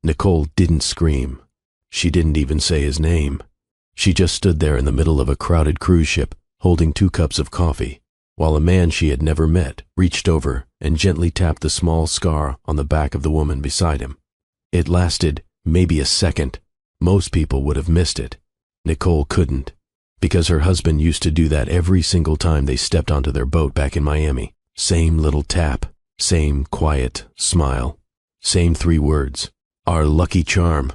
Nicole didn't scream. She didn't even say his name. She just stood there in the middle of a crowded cruise ship, holding 2 cups of coffee, while a man she had never met reached over and gently tapped the small scar on the back of the woman beside him. It lasted maybe a second. Most people would have missed it. Nicole couldn't, because her husband used to do that every single time they stepped onto their boat back in Miami. Same little tap, same quiet smile, same 3 words, "Our lucky charm."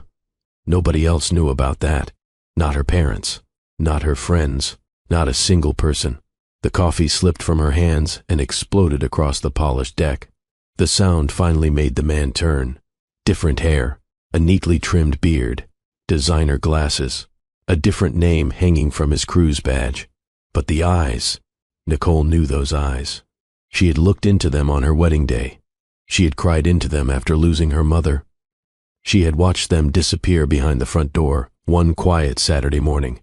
Nobody else knew about that. Not her parents, not her friends, not a single person. The coffee slipped from her hands and exploded across the polished deck. The sound finally made the man turn. Different hair, a neatly trimmed beard, designer glasses, a different name hanging from his cruise badge. But the eyes, Nicole knew those eyes. She had looked into them on her wedding day. She had cried into them after losing her mother. She had watched them disappear behind the front door one quiet Saturday morning.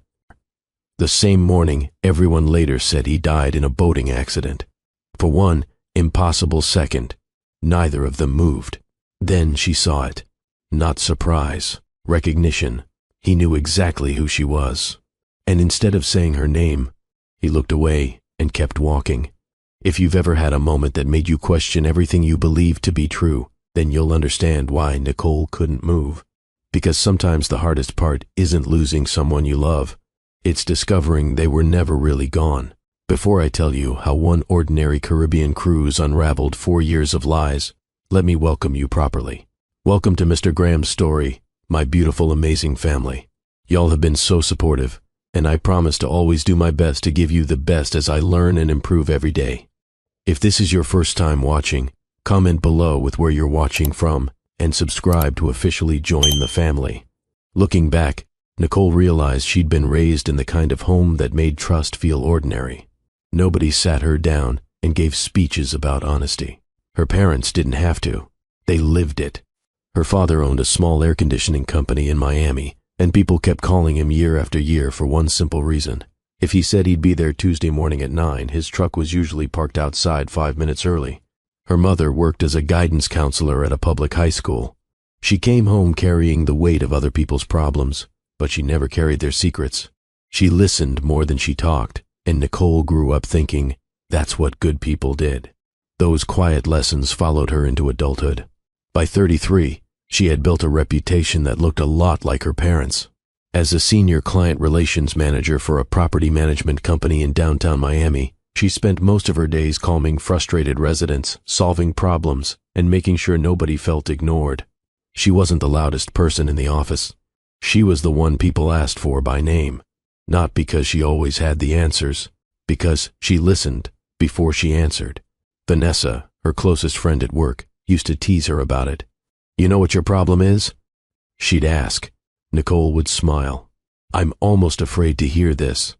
The same morning, everyone later said he died in a boating accident. For one impossible second, neither of them moved. Then she saw it. Not surprise, recognition. He knew exactly who she was. And instead of saying her name, he looked away and kept walking. If you've ever had a moment that made you question everything you believed to be true, then you'll understand why Nicole couldn't move. Because sometimes the hardest part isn't losing someone you love. It's discovering they were never really gone. Before I tell you how one ordinary Caribbean cruise unraveled 4 years of lies, let me welcome you properly. Welcome to Mr. Graham's story, my beautiful, amazing family. Y'all have been so supportive, and I promise to always do my best to give you the best as I learn and improve every day. If this is your first time watching, comment below with where you're watching from, and subscribe to officially join the family. Looking back, Nicole realized she'd been raised in the kind of home that made trust feel ordinary. Nobody sat her down and gave speeches about honesty. Her parents didn't have to. They lived it. Her father owned a small air conditioning company in Miami, and people kept calling him year after year for one simple reason. If he said he'd be there Tuesday morning at 9, his truck was usually parked outside 5 minutes early. Her mother worked as a guidance counselor at a public high school. She came home carrying the weight of other people's problems, but she never carried their secrets. She listened more than she talked, and Nicole grew up thinking, that's what good people did. Those quiet lessons followed her into adulthood. By 33, she had built a reputation that looked a lot like her parents. As a senior client relations manager for a property management company in downtown Miami, she spent most of her days calming frustrated residents, solving problems, and making sure nobody felt ignored. She wasn't the loudest person in the office. She was the one people asked for by name, not because she always had the answers, because she listened before she answered. Vanessa, her closest friend at work, used to tease her about it. "You know what your problem is?" She'd ask. Nicole would smile. "I'm almost afraid to hear this.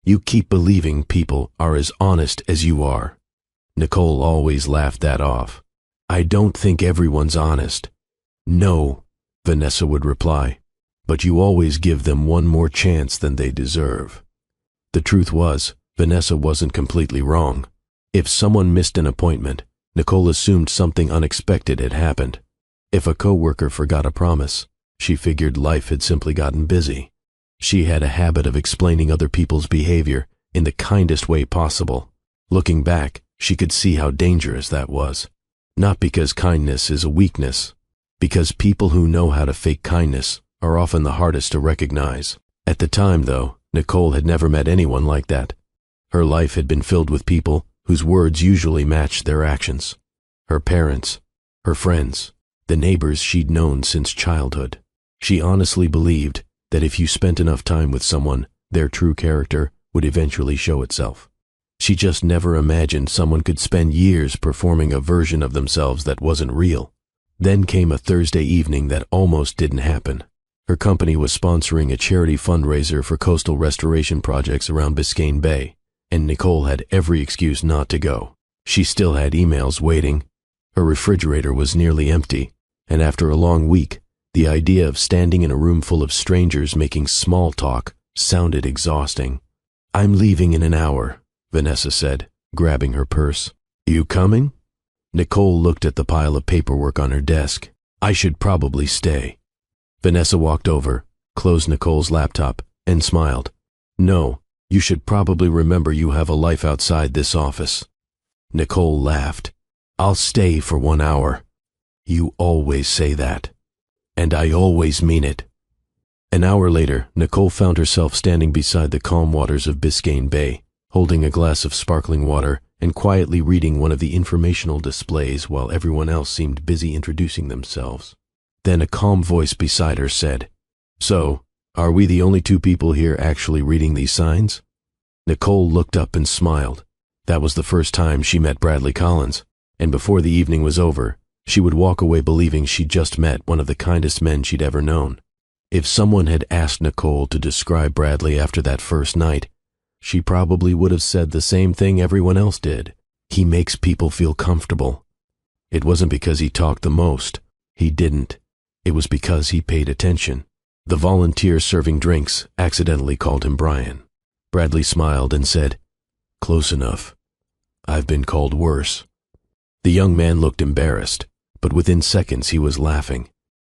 You keep believing people are as honest as you are." Nicole always laughed that off. "I don't think everyone's honest." "No," Vanessa would reply, "but you always give them one more chance than they deserve." The truth was, Vanessa wasn't completely wrong. If someone missed an appointment, Nicole assumed something unexpected had happened. If a coworker forgot a promise, she figured life had simply gotten busy. She had a habit of explaining other people's behavior in the kindest way possible. Looking back, she could see how dangerous that was. Not because kindness is a weakness, because people who know how to fake kindness are often the hardest to recognize. At the time, though, Nicole had never met anyone like that. Her life had been filled with people whose words usually matched their actions. Her parents, her friends, the neighbors she'd known since childhood. She honestly believed that if you spent enough time with someone, their true character would eventually show itself. She just never imagined someone could spend years performing a version of themselves that wasn't real. Then came a Thursday evening that almost didn't happen. Her company was sponsoring a charity fundraiser for coastal restoration projects around Biscayne Bay, and Nicole had every excuse not to go. She still had emails waiting. Her refrigerator was nearly empty, and after a long week, the idea of standing in a room full of strangers making small talk sounded exhausting. "I'm leaving in an hour," Vanessa said, grabbing her purse. "You coming?" Nicole looked at the pile of paperwork on her desk. I should probably stay. Vanessa walked over, closed Nicole's laptop, and smiled. No, you should probably remember you have a life outside this office. Nicole laughed. I'll stay for 1 hour. You always say that. And I always mean it. An hour later, Nicole found herself standing beside the calm waters of Biscayne Bay, holding a glass of sparkling water and quietly reading one of the informational displays while everyone else seemed busy introducing themselves. Then a calm voice beside her said, So, are we the only two people here actually reading these signs? Nicole looked up and smiled. That was the first time she met Bradley Collins, and before the evening was over, she would walk away believing she'd just met one of the kindest men she'd ever known. If someone had asked Nicole to describe Bradley after that first night, she probably would have said the same thing everyone else did. He makes people feel comfortable. It wasn't because he talked the most. He didn't. It was because he paid attention. The volunteer serving drinks accidentally called him Brian. Bradley smiled and said, Close enough. I've been called worse. The young man looked embarrassed, but within seconds he was laughing.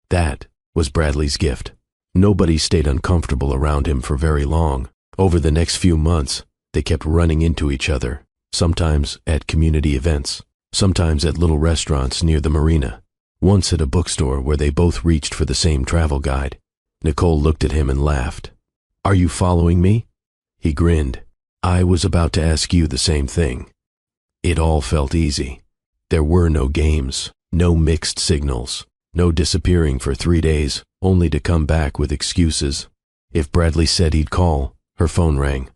That was Bradley's gift. Nobody stayed uncomfortable around him for very long. Over the next few months, they kept running into each other, sometimes at community events, sometimes at little restaurants near the marina, once at a bookstore where they both reached for the same travel guide. Nicole looked at him and laughed. Are you following me? He grinned. I was about to ask you the same thing. It all felt easy. There were no games, no mixed signals, no disappearing for 3 days, only to come back with excuses. If Bradley said he'd call, her phone rang.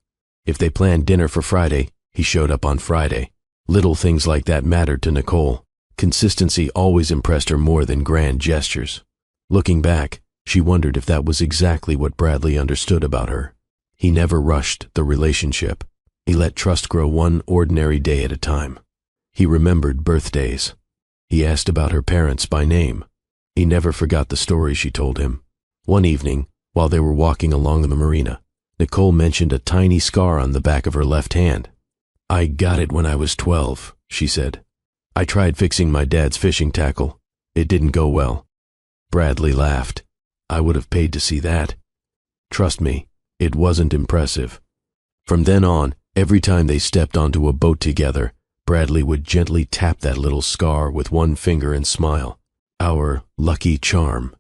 If they planned dinner for Friday, he showed up on Friday. Little things like that mattered to Nicole. Consistency always impressed her more than grand gestures. Looking back, she wondered if that was exactly what Bradley understood about her. He never rushed the relationship. He let trust grow one ordinary day at a time. He remembered birthdays. He asked about her parents by name. He never forgot the story she told him. One evening, while they were walking along the marina, Nicole mentioned a tiny scar on the back of her left hand. I got it when I was 12, she said. I tried fixing my dad's fishing tackle. It didn't go well. Bradley laughed. I would have paid to see that. Trust me, it wasn't impressive. From then on, every time they stepped onto a boat together, Bradley would gently tap that little scar with one finger and smile. Our lucky charm.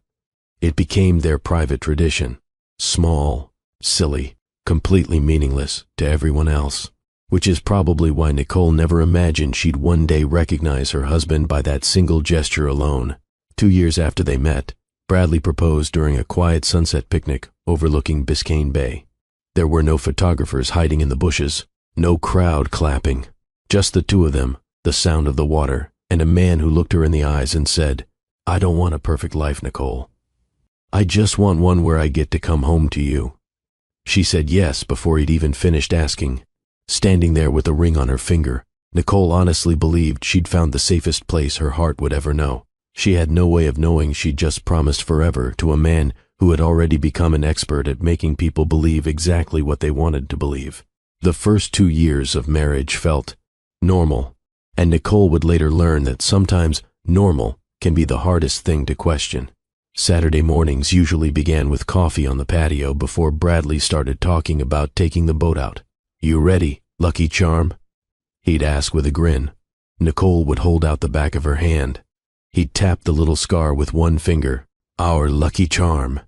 It became their private tradition. Small, silly, completely meaningless to everyone else. Which is probably why Nicole never imagined she'd one day recognize her husband by that single gesture alone. 2 years after they met, Bradley proposed during a quiet sunset picnic overlooking Biscayne Bay. There were no photographers hiding in the bushes, no crowd clapping, just the two of them, the sound of the water, and a man who looked her in the eyes and said, I don't want a perfect life, Nicole. I just want one where I get to come home to you. She said yes before he'd even finished asking. Standing there with a ring on her finger, Nicole honestly believed she'd found the safest place her heart would ever know. She had no way of knowing she'd just promised forever to a man who had already become an expert at making people believe exactly what they wanted to believe. The first 2 years of marriage felt normal, and Nicole would later learn that sometimes normal can be the hardest thing to question. Saturday mornings usually began with coffee on the patio before Bradley started talking about taking the boat out. You ready, lucky charm? He'd ask with a grin. Nicole would hold out the back of her hand. He'd tap the little scar with one finger. Our lucky charm.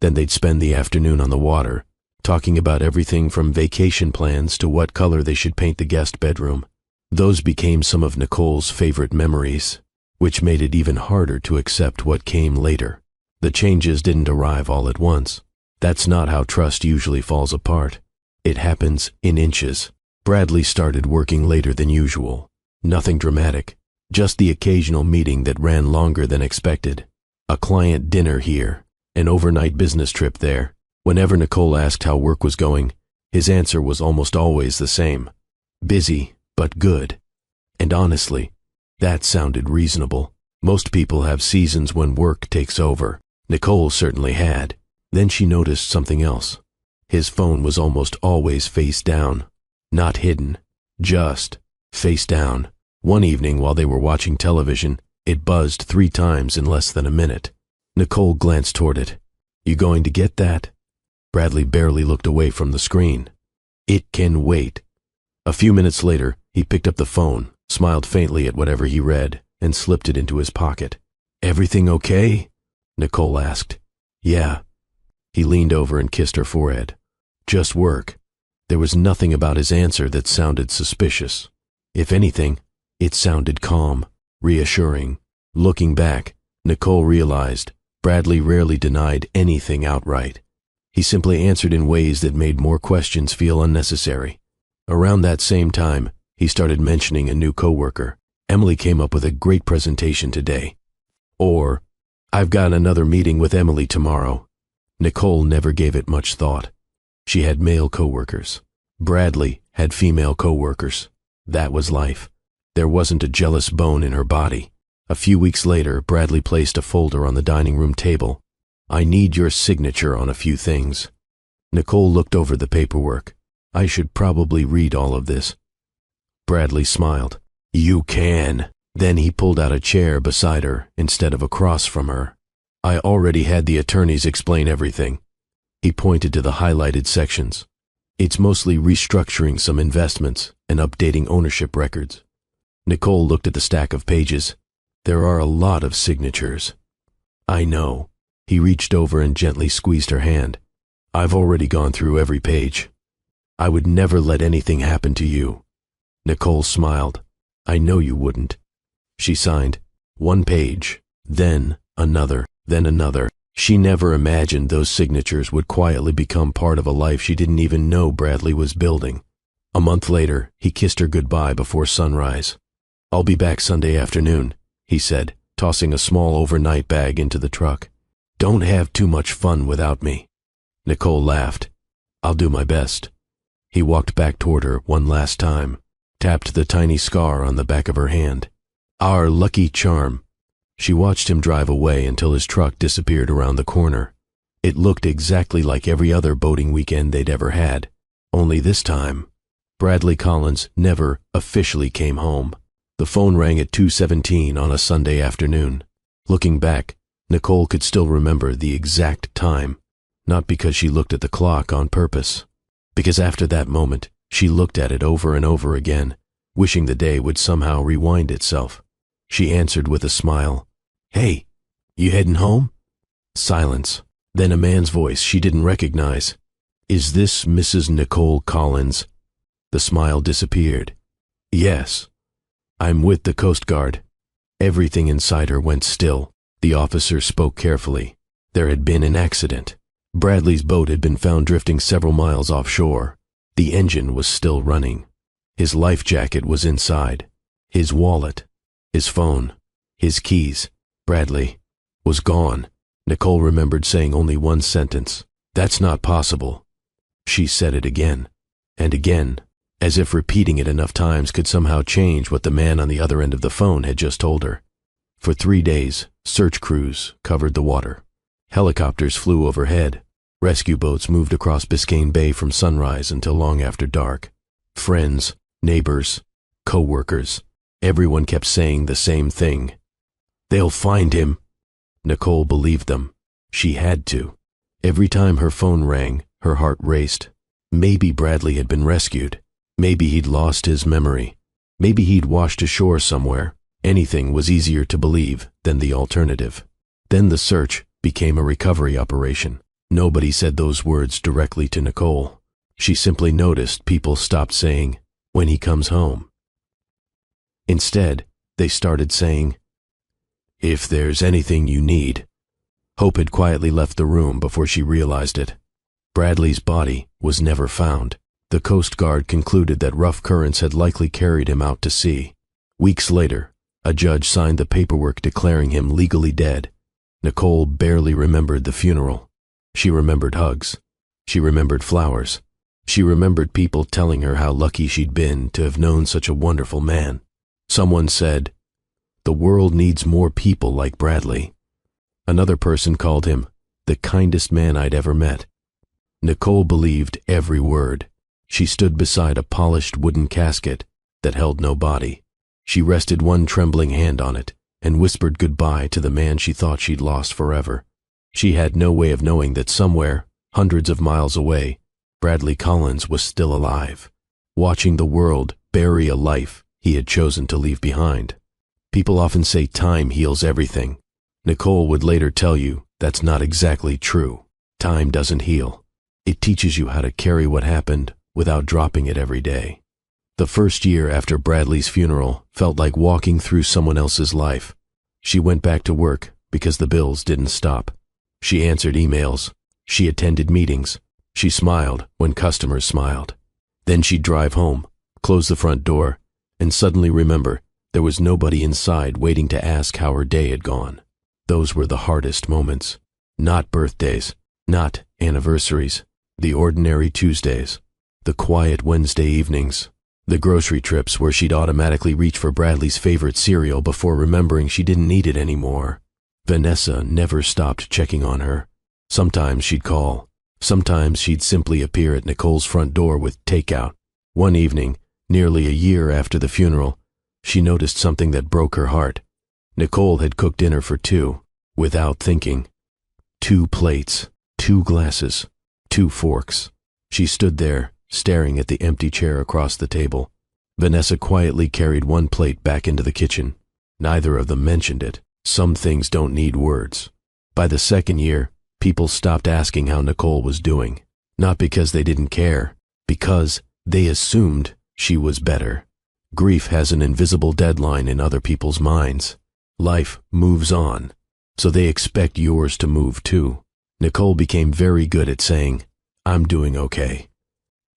Then they'd spend the afternoon on the water, talking about everything from vacation plans to what color they should paint the guest bedroom. Those became some of Nicole's favorite memories, which made it even harder to accept what came later. The changes didn't arrive all at once. That's not how trust usually falls apart. It happens in inches. Bradley started working later than usual. Nothing dramatic, just the occasional meeting that ran longer than expected. A client dinner here, an overnight business trip there. Whenever Nicole asked how work was going, his answer was almost always the same. Busy, but good. And honestly, that sounded reasonable. Most people have seasons when work takes over. Nicole certainly had. Then she noticed something else. His phone was almost always face down. Not hidden, just face down. One evening while they were watching television, It buzzed 3 times in less than a minute. Nicole glanced toward it. "You going to get that?" Bradley barely looked away from the screen. "It can wait." A few minutes later, he picked up the phone, smiled faintly at whatever he read, and slipped it into his pocket. "Everything okay?" Nicole asked. "Yeah." He leaned over and kissed her forehead. "Just work." There was nothing about his answer that sounded suspicious. If anything, it sounded calm, reassuring. Looking back, Nicole realized Bradley rarely denied anything outright. He simply answered in ways that made more questions feel unnecessary. Around that same time, he started mentioning a new coworker. "Emily came up with a great presentation today." Or, "I've got another meeting with Emily tomorrow." Nicole never gave it much thought. She had male coworkers. Bradley had female coworkers. That was life. There wasn't a jealous bone in her body. A few weeks later, Bradley placed a folder on the dining room table. "I need your signature on a few things." Nicole looked over the paperwork. "I should probably read all of this." Bradley smiled. "You can." Then he pulled out a chair beside her instead of across from her. "I already had the attorneys explain everything." He pointed to the highlighted sections. "It's mostly restructuring some investments and updating ownership records." Nicole looked at the stack of pages. "There are a lot of signatures." "I know." He reached over and gently squeezed her hand. "I've already gone through every page. I would never let anything happen to you." Nicole smiled. "I know you wouldn't." She signed. 1 page, then another, then another. She never imagined those signatures would quietly become part of a life she didn't even know Bradley was building. A month later, he kissed her goodbye before sunrise. "I'll be back Sunday afternoon," he said, tossing a small overnight bag into the truck. "Don't have too much fun without me." Nicole laughed. "I'll do my best." He walked back toward her one last time, tapped the tiny scar on the back of her hand. "Our lucky charm." She watched him drive away until his truck disappeared around the corner. It looked exactly like every other boating weekend they'd ever had, only this time, Bradley Collins never officially came home. The phone rang at 2:17 on a Sunday afternoon. Looking back, Nicole could still remember the exact time, not because she looked at the clock on purpose, because after that moment, she looked at it over and over again, wishing the day would somehow rewind itself. She answered with a smile. "Hey, you heading home?" Silence. Then a man's voice she didn't recognize. "Is this Mrs. Nicole Collins?" The smile disappeared. "Yes. I'm with the Coast Guard." Everything inside her went still. The officer spoke carefully. There had been an accident. Bradley's boat had been found drifting several miles offshore. The engine was still running. His life jacket was inside. His wallet, his phone, his keys. Bradley was gone. Nicole remembered saying only one sentence. "That's not possible." She said it again and again, as if repeating it enough times could somehow change what the man on the other end of the phone had just told her. For 3 days, search crews covered the water. Helicopters flew overhead. Rescue boats moved across Biscayne Bay from sunrise until long after dark. Friends, neighbors, co-workers, everyone kept saying the same thing. "They'll find him." Nicole believed them. She had to. Every time her phone rang, her heart raced. Maybe Bradley had been rescued. Maybe he'd lost his memory. Maybe he'd washed ashore somewhere. Anything was easier to believe than the alternative. Then the search became a recovery operation. Nobody said those words directly to Nicole. She simply noticed people stopped saying, "When he comes home." Instead, they started saying, "If there's anything you need." Hope had quietly left the room before she realized it. Bradley's body was never found. The Coast Guard concluded that rough currents had likely carried him out to sea. Weeks later, a judge signed the paperwork declaring him legally dead. Nicole barely remembered the funeral. She remembered hugs. She remembered flowers. She remembered people telling her how lucky she'd been to have known such a wonderful man. Someone said, "The world needs more people like Bradley." Another person called him the kindest man I'd ever met. Nicole believed every word. She stood beside a polished wooden casket that held no body. She rested one trembling hand on it and whispered goodbye to the man she thought she'd lost forever. She had no way of knowing that somewhere, hundreds of miles away, Bradley Collins was still alive, watching the world bury a life he had chosen to leave behind. People often say time heals everything. Nicole would later tell you that's not exactly true. Time doesn't heal. It teaches you how to carry what happened without dropping it every day. The first year after Bradley's funeral felt like walking through someone else's life. She went back to work because the bills didn't stop. She answered emails. She attended meetings. She smiled when customers smiled. Then she'd drive home, close the front door, and suddenly remember there was nobody inside waiting to ask how her day had gone. Those were the hardest moments. Not birthdays, not anniversaries, the ordinary Tuesdays, the quiet Wednesday evenings, the grocery trips where she'd automatically reach for Bradley's favorite cereal before remembering she didn't need it anymore. Vanessa never stopped checking on her. Sometimes she'd call. Sometimes she'd simply appear at Nicole's front door with takeout. One evening, nearly a year after the funeral, she noticed something that broke her heart. Nicole had cooked dinner for two, without thinking. 2 plates, 2 glasses, 2 forks. She stood there, staring at the empty chair across the table. Vanessa quietly carried 1 plate back into the kitchen. Neither of them mentioned it. Some things don't need words. By the second year, people stopped asking how Nicole was doing. Not because they didn't care, because they assumed she was better. Grief has an invisible deadline in other people's minds. Life moves on, so they expect yours to move too. Nicole became very good at saying, "I'm doing okay."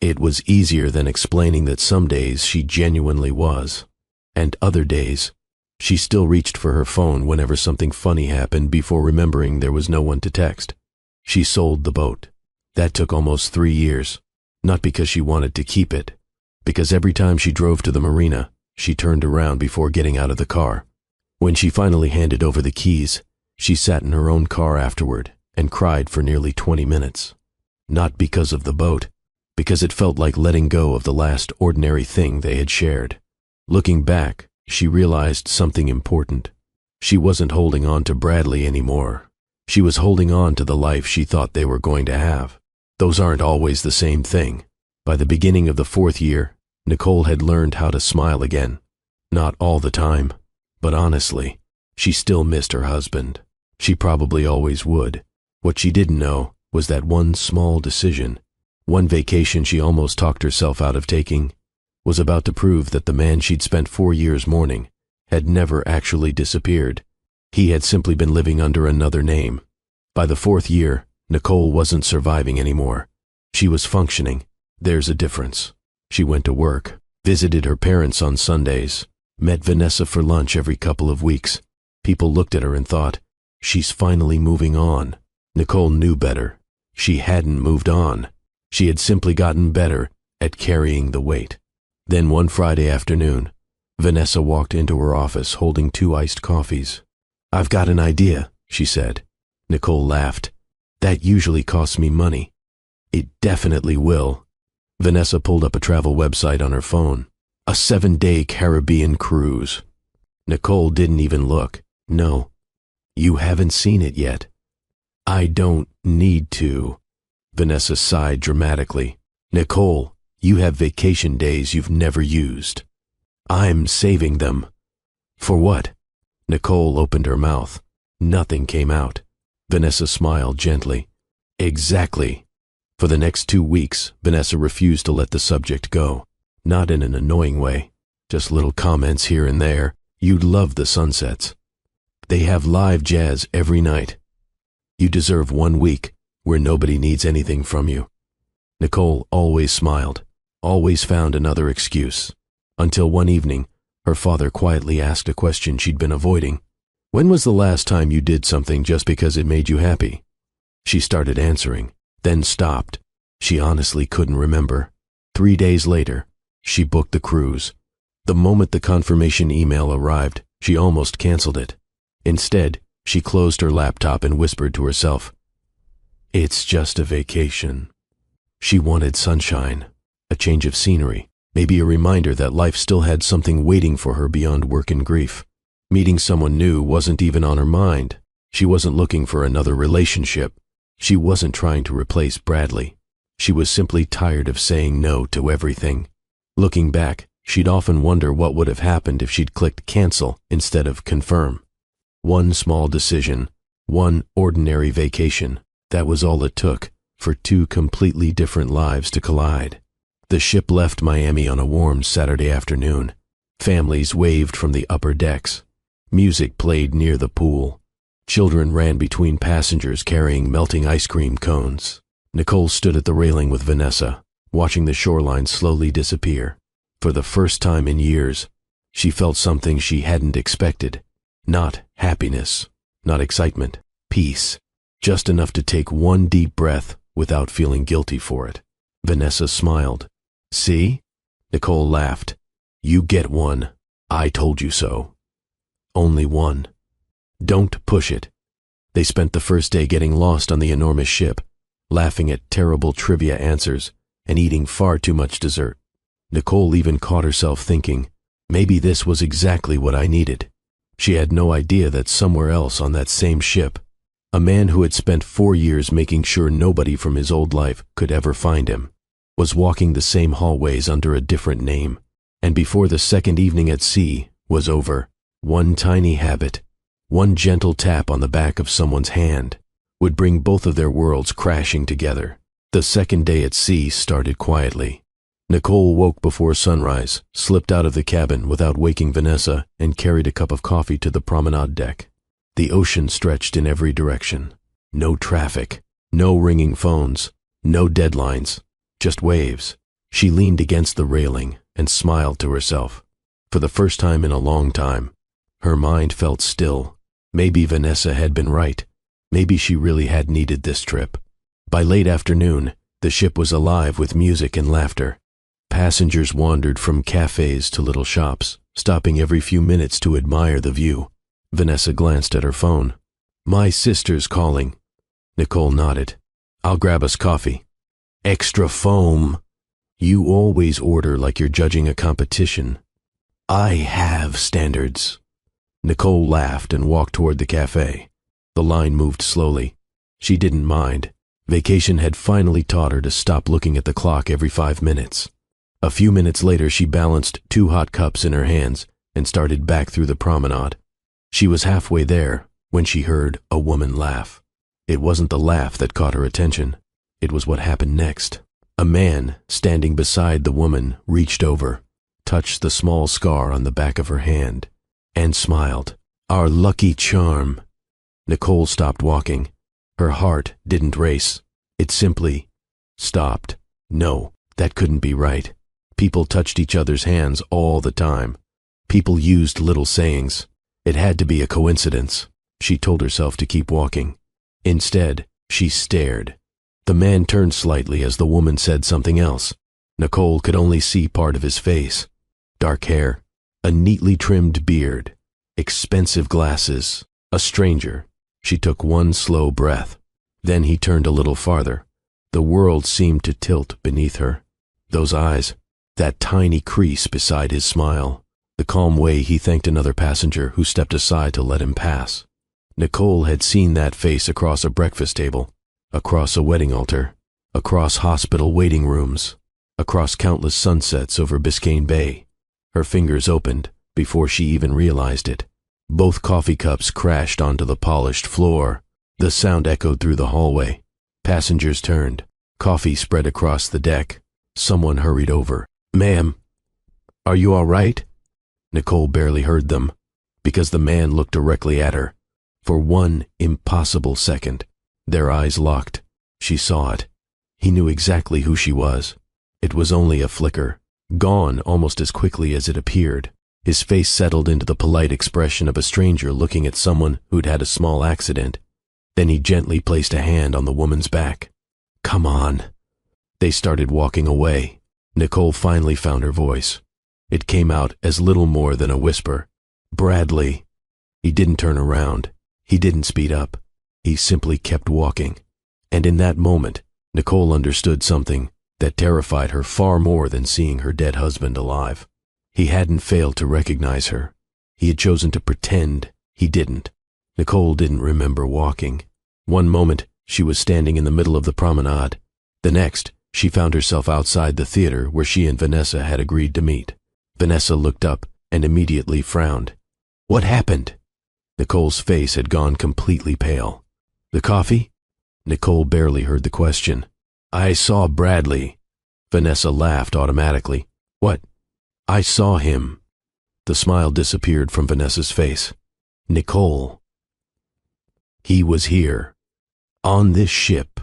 It was easier than explaining that some days she genuinely was, and other days, she still reached for her phone whenever something funny happened before remembering there was no one to text. She sold the boat. That took almost 3 years, not because she wanted to keep it, because every time she drove to the marina, she turned around before getting out of the car. When she finally handed over the keys, she sat in her own car afterward and cried for nearly 20 minutes. Not because of the boat, because it felt like letting go of the last ordinary thing they had shared. Looking back, she realized something important. She wasn't holding on to Bradley anymore. She was holding on to the life she thought they were going to have. Those aren't always the same thing. By the beginning of the 4th year, Nicole had learned how to smile again. Not all the time, but honestly, she still missed her husband. She probably always would. What she didn't know was that one small decision, one vacation she almost talked herself out of taking, was about to prove that the man she'd spent 4 years mourning had never actually disappeared. He had simply been living under another name. By the 4th year, Nicole wasn't surviving anymore. She was functioning. There's a difference. She went to work, visited her parents on Sundays, met Vanessa for lunch every couple of weeks. People looked at her and thought, she's finally moving on. Nicole knew better. She hadn't moved on. She had simply gotten better at carrying the weight. Then one Friday afternoon, Vanessa walked into her office holding 2 iced coffees. "I've got an idea," she said. Nicole laughed. "That usually costs me money." "It definitely will." Vanessa pulled up a travel website on her phone. A 7-day Caribbean cruise. Nicole didn't even look. "No, you haven't seen it yet." "I don't need to." Vanessa sighed dramatically. "Nicole, you have vacation days you've never used." "I'm saving them." "For what?" Nicole opened her mouth. Nothing came out. Vanessa smiled gently. "Exactly." For the next 2 weeks, Vanessa refused to let the subject go. Not in an annoying way, just little comments here and there. "You'd love the sunsets. They have live jazz every night. You deserve 1 week where nobody needs anything from you." Nicole always smiled, always found another excuse, until one evening, her father quietly asked a question she'd been avoiding. "When was the last time you did something just because it made you happy?" She started answering, then stopped. She honestly couldn't remember. 3 days later, she booked the cruise. The moment the confirmation email arrived, she almost canceled it. Instead, she closed her laptop and whispered to herself, "It's just a vacation." She wanted sunshine, a change of scenery, maybe a reminder that life still had something waiting for her beyond work and grief. Meeting someone new wasn't even on her mind. She wasn't looking for another relationship. She wasn't trying to replace Bradley. She was simply tired of saying no to everything. Looking back, she'd often wonder what would have happened if she'd clicked cancel instead of confirm. One small decision, one ordinary vacation, that was all it took for two completely different lives to collide. The ship left Miami on a warm Saturday afternoon. Families waved from the upper decks. Music played near the pool. Children ran between passengers carrying melting ice cream cones. Nicole stood at the railing with Vanessa, watching the shoreline slowly disappear. For the first time in years, she felt something she hadn't expected. Not happiness, not excitement, peace. Just enough to take one deep breath without feeling guilty for it. Vanessa smiled. See? Nicole laughed. You get one. I told you so. Only one. Don't push it. They spent the first day getting lost on the enormous ship, laughing at terrible trivia answers and eating far too much dessert. Nicole even caught herself thinking, maybe this was exactly what I needed. She had no idea that somewhere else on that same ship, a man who had spent 4 years making sure nobody from his old life could ever find him, was walking the same hallways under a different name. And before the second evening at sea was over, one tiny habit, one gentle tap on the back of someone's hand, would bring both of their worlds crashing together. The second day at sea started quietly. Nicole woke before sunrise, slipped out of the cabin without waking Vanessa, and carried a cup of coffee to the promenade deck. The ocean stretched in every direction. No traffic, no ringing phones, no deadlines, just waves. She leaned against the railing and smiled to herself. For the first time in a long time, her mind felt still. Maybe Vanessa had been right. Maybe she really had needed this trip. By late afternoon, the ship was alive with music and laughter. Passengers wandered from cafes to little shops, stopping every few minutes to admire the view. Vanessa glanced at her phone. My sister's calling. Nicole nodded. I'll grab us coffee. Extra foam. You always order like you're judging a competition. I have standards. Nicole laughed and walked toward the cafe. The line moved slowly. She didn't mind. Vacation had finally taught her to stop looking at the clock every 5 minutes. A few minutes later, she balanced 2 hot cups in her hands and started back through the promenade. She was halfway there when she heard a woman laugh. It wasn't the laugh that caught her attention. It was what happened next. A man standing beside the woman reached over, touched the small scar on the back of her hand, and smiled. Our lucky charm. Nicole stopped walking. Her heart didn't race. It simply stopped. No, that couldn't be right. People touched each other's hands all the time. People used little sayings. It had to be a coincidence. She told herself to keep walking. Instead, she stared. The man turned slightly as the woman said something else. Nicole could only see part of his face. Dark hair, a neatly trimmed beard, expensive glasses, a stranger. She took one slow breath. Then he turned a little farther. The world seemed to tilt beneath her. Those eyes, that tiny crease beside his smile, the calm way he thanked another passenger who stepped aside to let him pass. Nicole had seen that face across a breakfast table, across a wedding altar, across hospital waiting rooms, across countless sunsets over Biscayne Bay. Her fingers opened before she even realized it. Both coffee cups crashed onto the polished floor. The sound echoed through the hallway. Passengers turned. Coffee spread across the deck. Someone hurried over. Ma'am, are you all right? Nicole barely heard them, because the man looked directly at her. For one impossible second, their eyes locked. She saw it. He knew exactly who she was. It was only a flicker, gone almost as quickly as it appeared. His face settled into the polite expression of a stranger looking at someone who'd had a small accident. Then he gently placed a hand on the woman's back. Come on. They started walking away. Nicole finally found her voice. It came out as little more than a whisper. Bradley. He didn't turn around. He didn't speed up. He simply kept walking. And in that moment, Nicole understood something that terrified her far more than seeing her dead husband alive. He hadn't failed to recognize her. He had chosen to pretend he didn't. Nicole didn't remember walking. One moment, she was standing in the middle of the promenade. The next, she found herself outside the theater where she and Vanessa had agreed to meet. Vanessa looked up and immediately frowned. What happened? Nicole's face had gone completely pale. The coffee? Nicole barely heard the question. I saw Bradley. Vanessa laughed automatically. What? I saw him. The smile disappeared from Vanessa's face. Nicole. He was here. On this ship.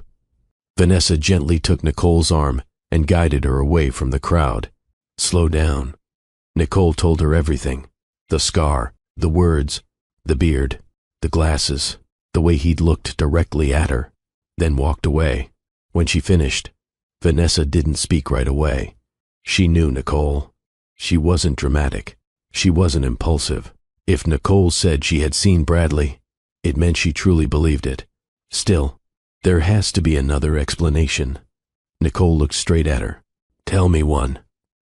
Vanessa gently took Nicole's arm and guided her away from the crowd. Slow down. Nicole told her everything. The scar, the words, the beard, the glasses, the way he'd looked directly at her, then walked away. When she finished, Vanessa didn't speak right away. She knew Nicole. She wasn't dramatic. She wasn't impulsive. If Nicole said she had seen Bradley, it meant she truly believed it. Still, there has to be another explanation. Nicole looked straight at her. Tell me one.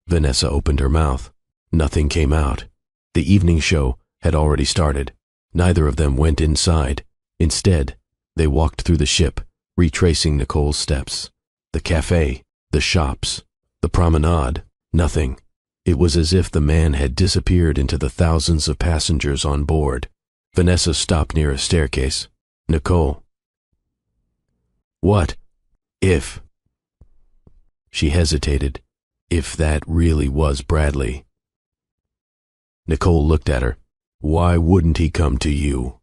Vanessa opened her mouth. Nothing came out. The evening show had already started. Neither of them went inside. Instead, they walked through the ship, retracing Nicole's steps. The cafe, the shops, the promenade, nothing. It was as if the man had disappeared into the thousands of passengers on board. Vanessa stopped near a staircase. Nicole. What? If? She hesitated. If that really was Bradley. Nicole looked at her. Why wouldn't he come to you?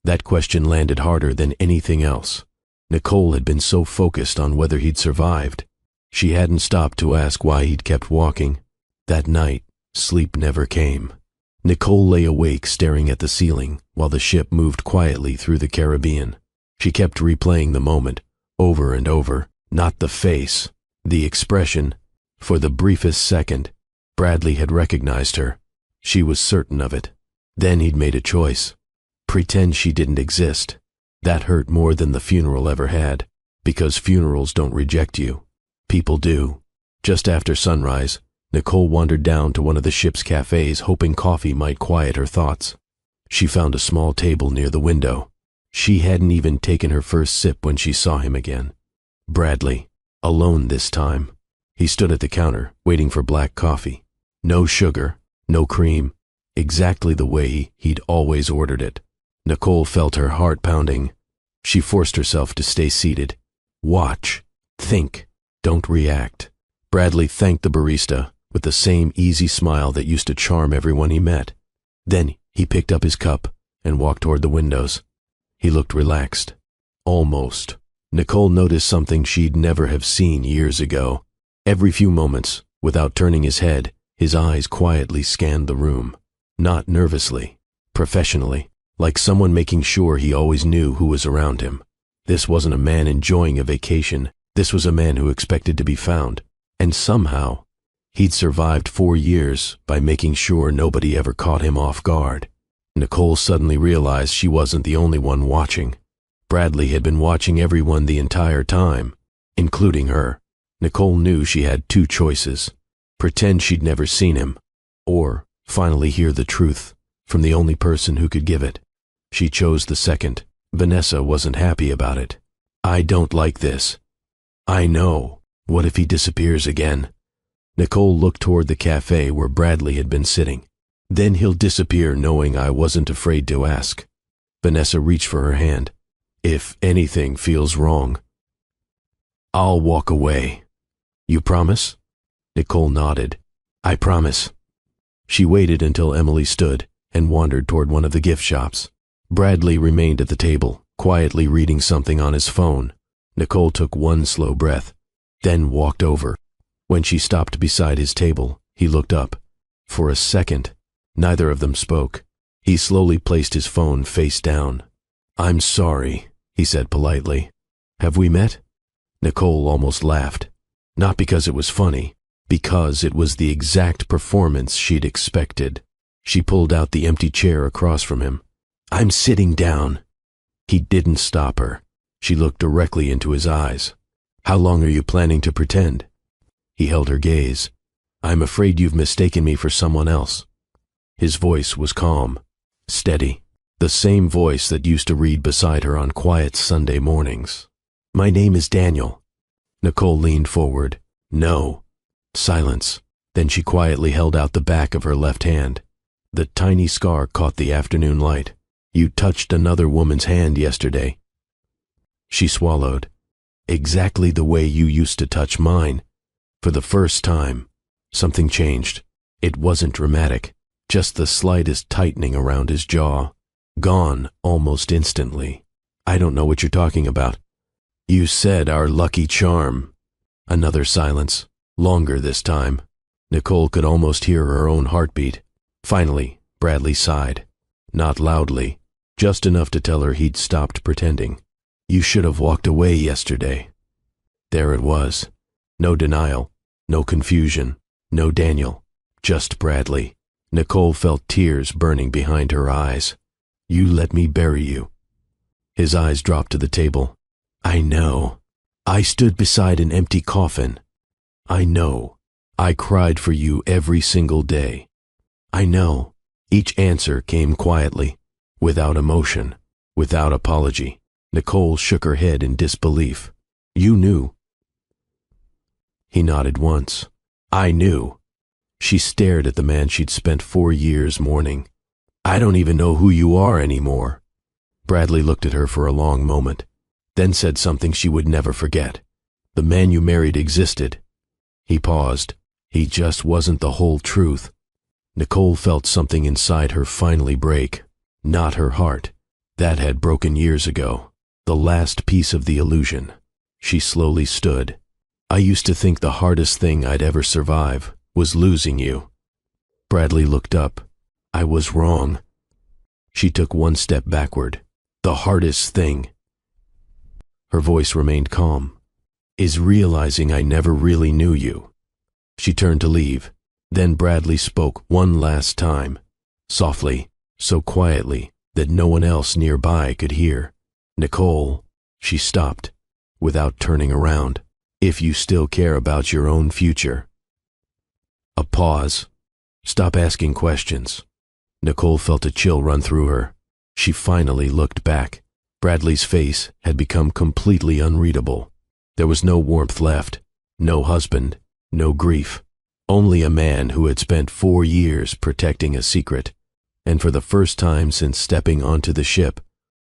That question landed harder than anything else. Nicole had been so focused on whether he'd survived. She hadn't stopped to ask why he'd kept walking. That night, sleep never came. Nicole lay awake staring at the ceiling while the ship moved quietly through the Caribbean. She kept replaying the moment, over and over, not the face, the expression. For the briefest second, Bradley had recognized her. She was certain of it. Then he'd made a choice. Pretend she didn't exist. That hurt more than the funeral ever had, because funerals don't reject you. People do. Just after sunrise, Nicole wandered down to one of the ship's cafes, hoping coffee might quiet her thoughts. She found a small table near the window. She hadn't even taken her first sip when she saw him again. Bradley, alone this time. He stood at the counter, waiting for black coffee. No sugar, no cream, exactly the way he'd always ordered it. Nicole felt her heart pounding. She forced herself to stay seated. Watch. Think. Don't react. Bradley thanked the barista with the same easy smile that used to charm everyone he met. Then he picked up his cup and walked toward the windows. He looked relaxed. Almost. Nicole noticed something she'd never have seen years ago. Every few moments, without turning his head, his eyes quietly scanned the room. Not nervously, professionally, like someone making sure he always knew who was around him. This wasn't a man enjoying a vacation. This was a man who expected to be found. And somehow, he'd survived 4 years by making sure nobody ever caught him off guard. Nicole suddenly realized she wasn't the only one watching. Bradley had been watching everyone the entire time, including her. Nicole knew she had two choices. Pretend she'd never seen him, or finally hear the truth from the only person who could give it. She chose the second. Vanessa wasn't happy about it. I don't like this. I know. What if he disappears again? Nicole looked toward the cafe where Bradley had been sitting. Then he'll disappear knowing I wasn't afraid to ask. Vanessa reached for her hand. If anything feels wrong, I'll walk away. You promise? Nicole nodded. I promise. She waited until Emily stood and wandered toward one of the gift shops. Bradley remained at the table, quietly reading something on his phone. Nicole took one slow breath, then walked over. When she stopped beside his table, he looked up. For a second, neither of them spoke. He slowly placed his phone face down. I'm sorry, he said politely. Have we met? Nicole almost laughed. Not because it was funny, because it was the exact performance she'd expected. She pulled out the empty chair across from him. I'm sitting down. He didn't stop her. She looked directly into his eyes. How long are you planning to pretend? He held her gaze. I'm afraid you've mistaken me for someone else. His voice was calm, steady, the same voice that used to read beside her on quiet Sunday mornings. "My name is Daniel." Nicole leaned forward. "No." Silence. Then she quietly held out the back of her left hand. The tiny scar caught the afternoon light. "You touched another woman's hand yesterday." She swallowed. "Exactly the way you used to touch mine." For the first time, something changed. It wasn't dramatic, just the slightest tightening around his jaw. Gone almost instantly. "I don't know what you're talking about." "You said our lucky charm." Another silence, longer this time. Nicole could almost hear her own heartbeat. Finally, Bradley sighed. Not loudly, just enough to tell her he'd stopped pretending. "You should have walked away yesterday." There it was. No denial, no confusion, no Daniel, just Bradley. Nicole felt tears burning behind her eyes. "You let me bury you." His eyes dropped to the table. "I know. I stood beside an empty coffin. I know. I cried for you every single day. I know." Each answer came quietly, without emotion, without apology. Nicole shook her head in disbelief. "You knew." He nodded once. "I knew." She stared at the man she'd spent 4 years mourning. "I don't even know who you are anymore." Bradley looked at her for a long moment, then said something she would never forget. "The man you married existed." He paused. He just wasn't the whole truth. Nicole felt something inside her finally break. Not her heart. That had broken years ago. The last piece of the illusion. She slowly stood. "I used to think the hardest thing I'd ever survive was losing you." Bradley looked up. "I was wrong." She took one step backward. "The hardest thing," her voice remained calm, "is realizing I never really knew you." She turned to leave. Then Bradley spoke one last time, softly, so quietly that no one else nearby could hear. "Nicole," she stopped, without turning around, "if you still care about your own future." A pause. "Stop asking questions." Nicole felt a chill run through her. She finally looked back. Bradley's face had become completely unreadable. There was no warmth left, no husband, no grief. Only a man who had spent 4 years protecting a secret. And for the first time since stepping onto the ship,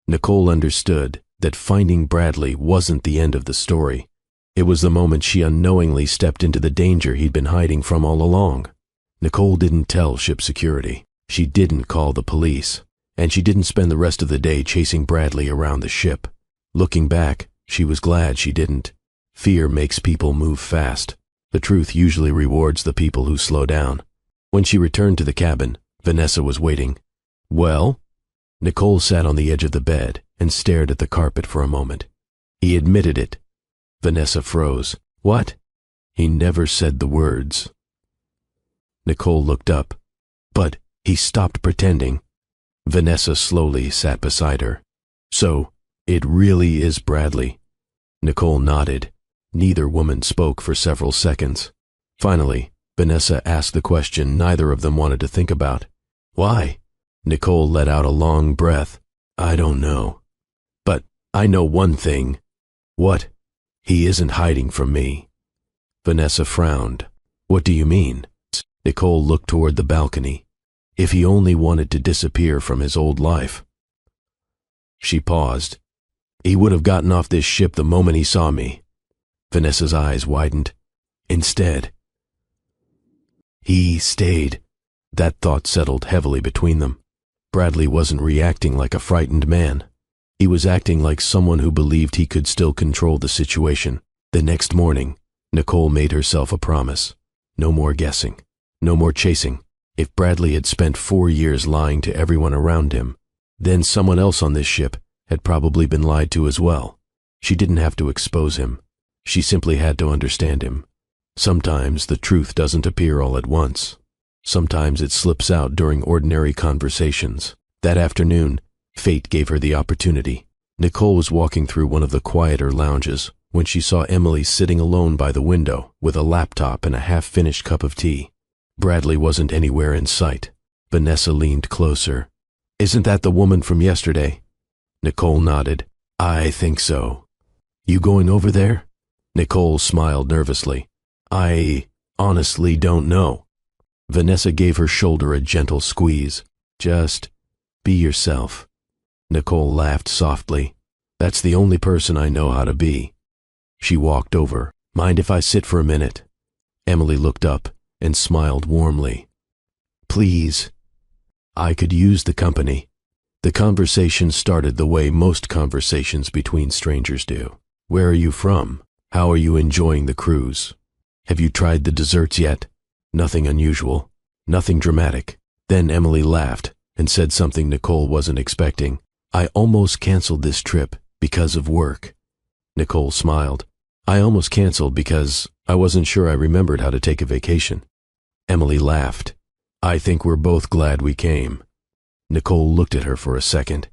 Nicole understood that finding Bradley wasn't the end of the story. It was the moment she unknowingly stepped into the danger he'd been hiding from all along. Nicole didn't tell ship security. She didn't call the police. And she didn't spend the rest of the day chasing Bradley around the ship. Looking back, she was glad she didn't. Fear makes people move fast. The truth usually rewards the people who slow down. When she returned to the cabin, Vanessa was waiting. "Well?" Nicole sat on the edge of the bed and stared at the carpet for a moment. "He admitted it." Vanessa froze. "What?" "He never said the words." Nicole looked up. "But he stopped pretending." Vanessa slowly sat beside her. "So, it really is Bradley." Nicole nodded. Neither woman spoke for several seconds. Finally, Vanessa asked the question neither of them wanted to think about. "Why?" Nicole let out a long breath. "I don't know. But I know one thing." "What?" "He isn't hiding from me." Vanessa frowned. "What do you mean?" Nicole looked toward the balcony. "If he only wanted to disappear from his old life." She paused. "He would have gotten off this ship the moment he saw me." Vanessa's eyes widened. "Instead, he stayed." That thought settled heavily between them. Bradley wasn't reacting like a frightened man. He was acting like someone who believed he could still control the situation. The next morning, Nicole made herself a promise. No more guessing. No more chasing. If Bradley had spent 4 years lying to everyone around him, then someone else on this ship had probably been lied to as well. She didn't have to expose him. She simply had to understand him. Sometimes the truth doesn't appear all at once. Sometimes it slips out during ordinary conversations. That afternoon, fate gave her the opportunity. Nicole was walking through one of the quieter lounges when she saw Emily sitting alone by the window with a laptop and a half-finished cup of tea. Bradley wasn't anywhere in sight. Vanessa leaned closer. Isn't that the woman from yesterday? Nicole nodded. I think so. You going over there? Nicole smiled nervously. I honestly don't know. Vanessa gave her shoulder a gentle squeeze. Just be yourself. Nicole laughed softly. That's the only person I know how to be. She walked over. Mind if I sit for a minute? Emily looked up and smiled warmly. Please. I could use the company. The conversation started the way most conversations between strangers do. Where are you from? How are you enjoying the cruise? Have you tried the desserts yet? Nothing unusual. Nothing dramatic. Then Emily laughed and said something Nicole wasn't expecting. I almost canceled this trip because of work. Nicole smiled. I almost canceled because I wasn't sure I remembered how to take a vacation. Emily laughed. I think we're both glad we came. Nicole looked at her for a second.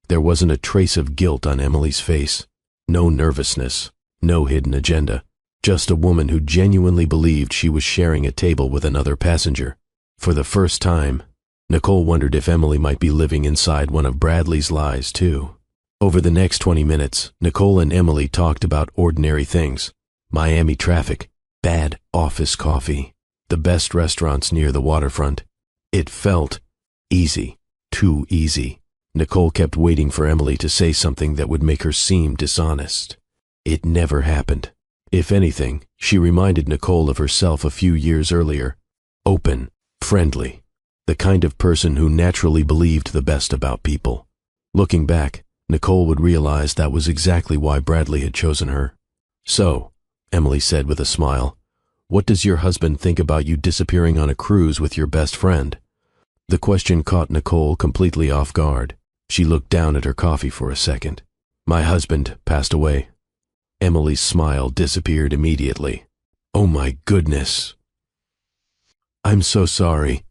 There wasn't a trace of guilt on Emily's face. No nervousness. No hidden agenda. Just a woman who genuinely believed she was sharing a table with another passenger. For the first time, Nicole wondered if Emily might be living inside one of Bradley's lies, too. Over the next 20 minutes, Nicole and Emily talked about ordinary things. Miami traffic, bad office coffee, the best restaurants near the waterfront. It felt easy, too easy. Nicole kept waiting for Emily to say something that would make her seem dishonest. It never happened. If anything, she reminded Nicole of herself a few years earlier. Open, friendly, the kind of person who naturally believed the best about people. Looking back, Nicole would realize that was exactly why Bradley had chosen her. So, Emily said with a smile, what does your husband think about you disappearing on a cruise with your best friend? The question caught Nicole completely off guard. She looked down at her coffee for a second. My husband passed away. Emily's smile disappeared immediately. Oh my goodness. I'm so sorry.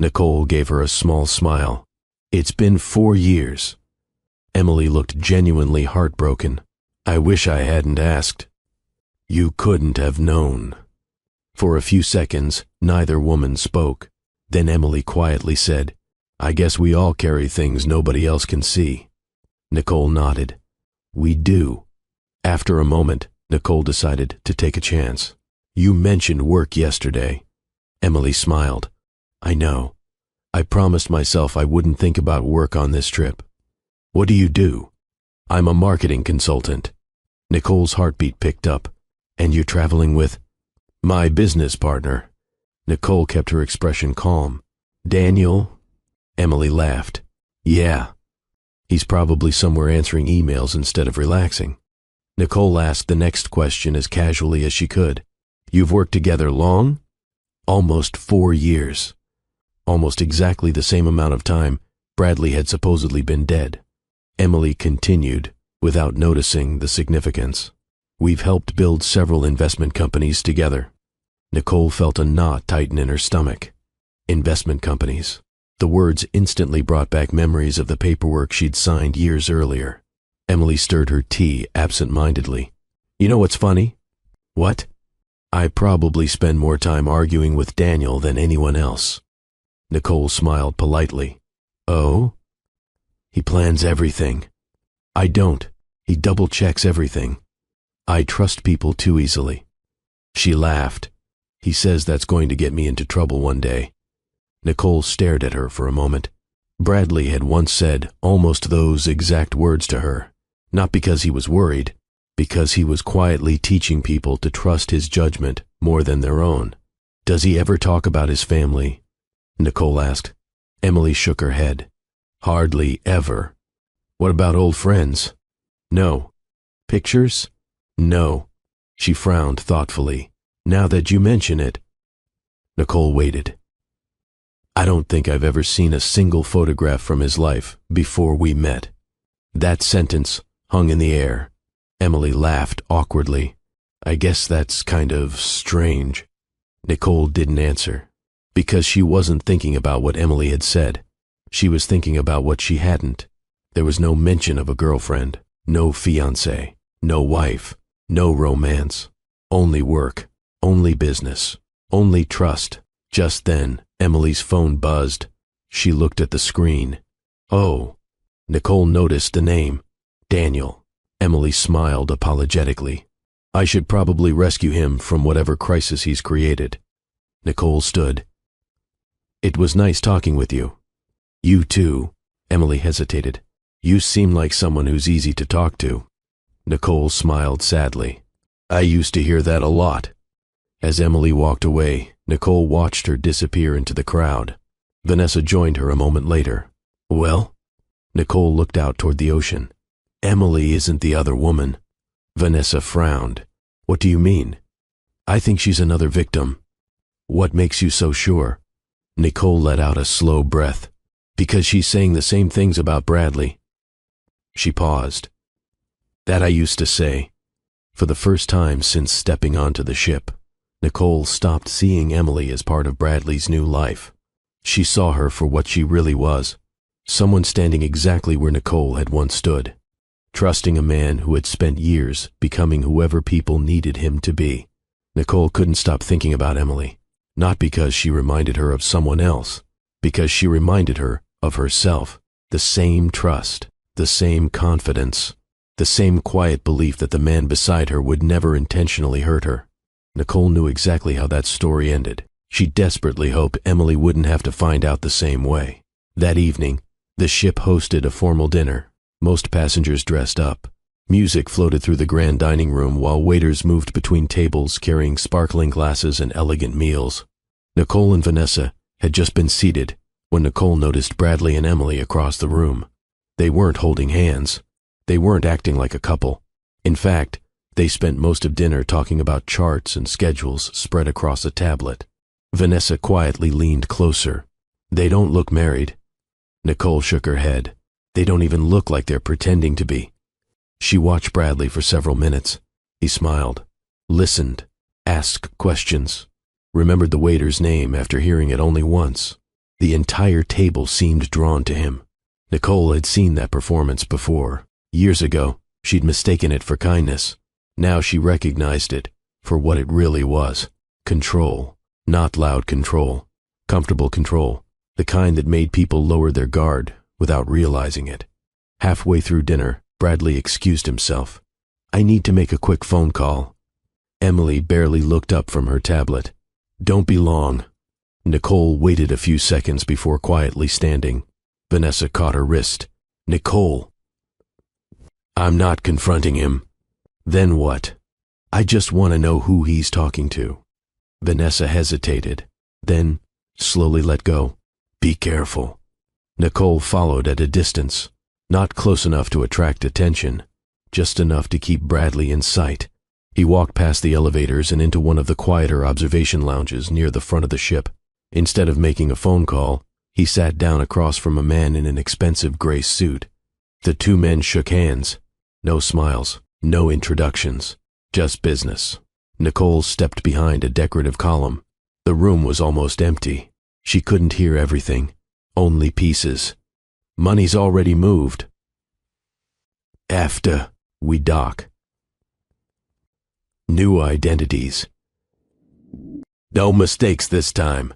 Nicole gave her a small smile. It's been 4 years. Emily looked genuinely heartbroken. I wish I hadn't asked. You couldn't have known. For a few seconds, neither woman spoke. Then Emily quietly said, I guess we all carry things nobody else can see. Nicole nodded. We do. After a moment, Nicole decided to take a chance. You mentioned work yesterday. Emily smiled. I know. I promised myself I wouldn't think about work on this trip. What do you do? I'm a marketing consultant. Nicole's heartbeat picked up. And you're traveling with? My business partner. Nicole kept her expression calm. Daniel? Emily laughed. Yeah. He's probably somewhere answering emails instead of relaxing. Nicole asked the next question as casually as she could. You've worked together long? Almost 4 years. Almost exactly the same amount of time Bradley had supposedly been dead. Emily continued, without noticing the significance. We've helped build several investment companies together. Nicole felt a knot tighten in her stomach. Investment companies. The words instantly brought back memories of the paperwork she'd signed years earlier. Emily stirred her tea absent-mindedly. You know what's funny? What? I probably spend more time arguing with Daniel than anyone else. Nicole smiled politely. Oh? He plans everything. I don't. He double-checks everything. I trust people too easily. She laughed. He says that's going to get me into trouble one day. Nicole stared at her for a moment. Bradley had once said almost those exact words to her, not because he was worried, because he was quietly teaching people to trust his judgment more than their own. Does he ever talk about his family? Nicole asked. Emily shook her head. Hardly ever. What about old friends? No. Pictures? No. She frowned thoughtfully. Now that you mention it. Nicole waited. I don't think I've ever seen a single photograph from his life before we met. That sentence hung in the air. Emily laughed awkwardly. I guess that's kind of strange. Nicole didn't answer, because she wasn't thinking about what Emily had said. She was thinking about what she hadn't. There was no mention of a girlfriend, no fiancé, no wife, no romance. Only work, only business, only trust. Just then, Emily's phone buzzed. She looked at the screen. Oh. Nicole noticed the name. Daniel. Emily smiled apologetically. I should probably rescue him from whatever crisis he's created. Nicole stood. It was nice talking with you. You too. Emily hesitated. You seem like someone who's easy to talk to. Nicole smiled sadly. I used to hear that a lot. As Emily walked away, Nicole watched her disappear into the crowd. Vanessa joined her a moment later. Well? Nicole looked out toward the ocean. Emily isn't the other woman. Vanessa frowned. What do you mean? I think she's another victim. What makes you so sure? Nicole let out a slow breath. Because she's saying the same things about Bradley. She paused. That I used to say. For the first time since stepping onto the ship, Nicole stopped seeing Emily as part of Bradley's new life. She saw her for what she really was. Someone standing exactly where Nicole had once stood, trusting a man who had spent years becoming whoever people needed him to be. Nicole couldn't stop thinking about Emily, not because she reminded her of someone else, because she reminded her of herself. The same trust, the same confidence, the same quiet belief that the man beside her would never intentionally hurt her. Nicole knew exactly how that story ended. She desperately hoped Emily wouldn't have to find out the same way. That evening, the ship hosted a formal dinner. Most passengers dressed up. Music floated through the grand dining room while waiters moved between tables carrying sparkling glasses and elegant meals. Nicole and Vanessa had just been seated when Nicole noticed Bradley and Emily across the room. They weren't holding hands. They weren't acting like a couple. In fact, they spent most of dinner talking about charts and schedules spread across a tablet. Vanessa quietly leaned closer. They don't look married. Nicole shook her head. They don't even look like they're pretending to be. She watched Bradley for several minutes. He smiled, listened, asked questions, remembered the waiter's name after hearing it only once. The entire table seemed drawn to him. Nicole had seen that performance before. Years ago, she'd mistaken it for kindness. Now she recognized it for what it really was. Control. Not loud control. Comfortable control. The kind that made people lower their guard without realizing it. Halfway through dinner, Bradley excused himself. I need to make a quick phone call. Emily barely looked up from her tablet. Don't be long. Nicole waited a few seconds before quietly standing. Vanessa caught her wrist. Nicole. I'm not confronting him. Then what? I just want to know who he's talking to. Vanessa hesitated, then slowly let go. Be careful. Nicole followed at a distance, not close enough to attract attention, just enough to keep Bradley in sight. He walked past the elevators and into one of the quieter observation lounges near the front of the ship. Instead of making a phone call, he sat down across from a man in an expensive gray suit. The two men shook hands. No smiles, no introductions, just business. Nicole stepped behind a decorative column. The room was almost empty. She couldn't hear everything, only pieces. Money's already moved. After we dock. New identities. No mistakes this time.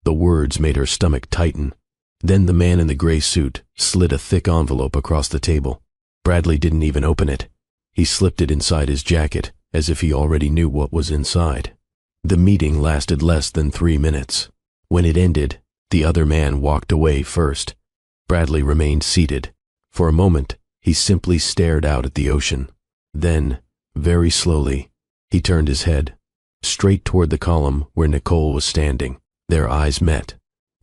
The words made her stomach tighten. Then the man in the gray suit slid a thick envelope across the table. Bradley didn't even open it. He slipped it inside his jacket, as if he already knew what was inside. The meeting lasted less than 3 minutes. When it ended, the other man walked away first. Bradley remained seated. For a moment, he simply stared out at the ocean. Then, very slowly, he turned his head, straight toward the column where Nicole was standing. Their eyes met.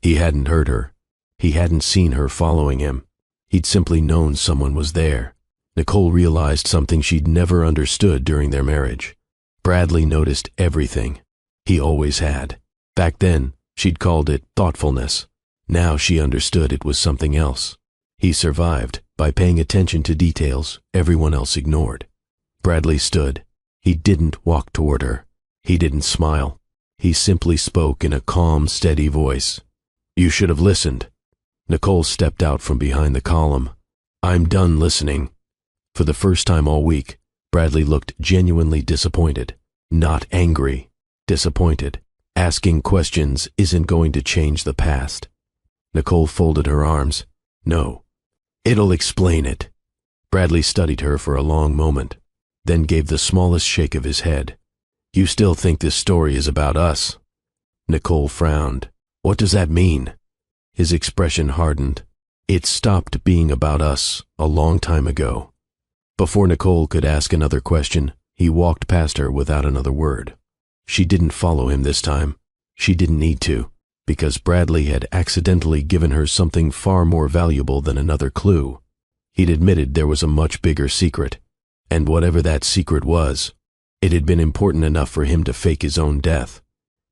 He hadn't heard her. He hadn't seen her following him. He'd simply known someone was there. Nicole realized something she'd never understood during their marriage. Bradley noticed everything. He always had. Back then, she'd called it thoughtfulness. Now she understood it was something else. He survived by paying attention to details everyone else ignored. Bradley stood. He didn't walk toward her. He didn't smile. He simply spoke in a calm, steady voice. You should have listened. Nicole stepped out from behind the column. I'm done listening. For the first time all week, Bradley looked genuinely disappointed. Not angry. Disappointed. Asking questions isn't going to change the past. Nicole folded her arms. No. It'll explain it. Bradley studied her for a long moment, then gave the smallest shake of his head. You still think this story is about us? Nicole frowned. What does that mean? His expression hardened. It stopped being about us a long time ago. Before Nicole could ask another question, he walked past her without another word. She didn't follow him this time. She didn't need to, because Bradley had accidentally given her something far more valuable than another clue. He'd admitted there was a much bigger secret, and whatever that secret was, it had been important enough for him to fake his own death.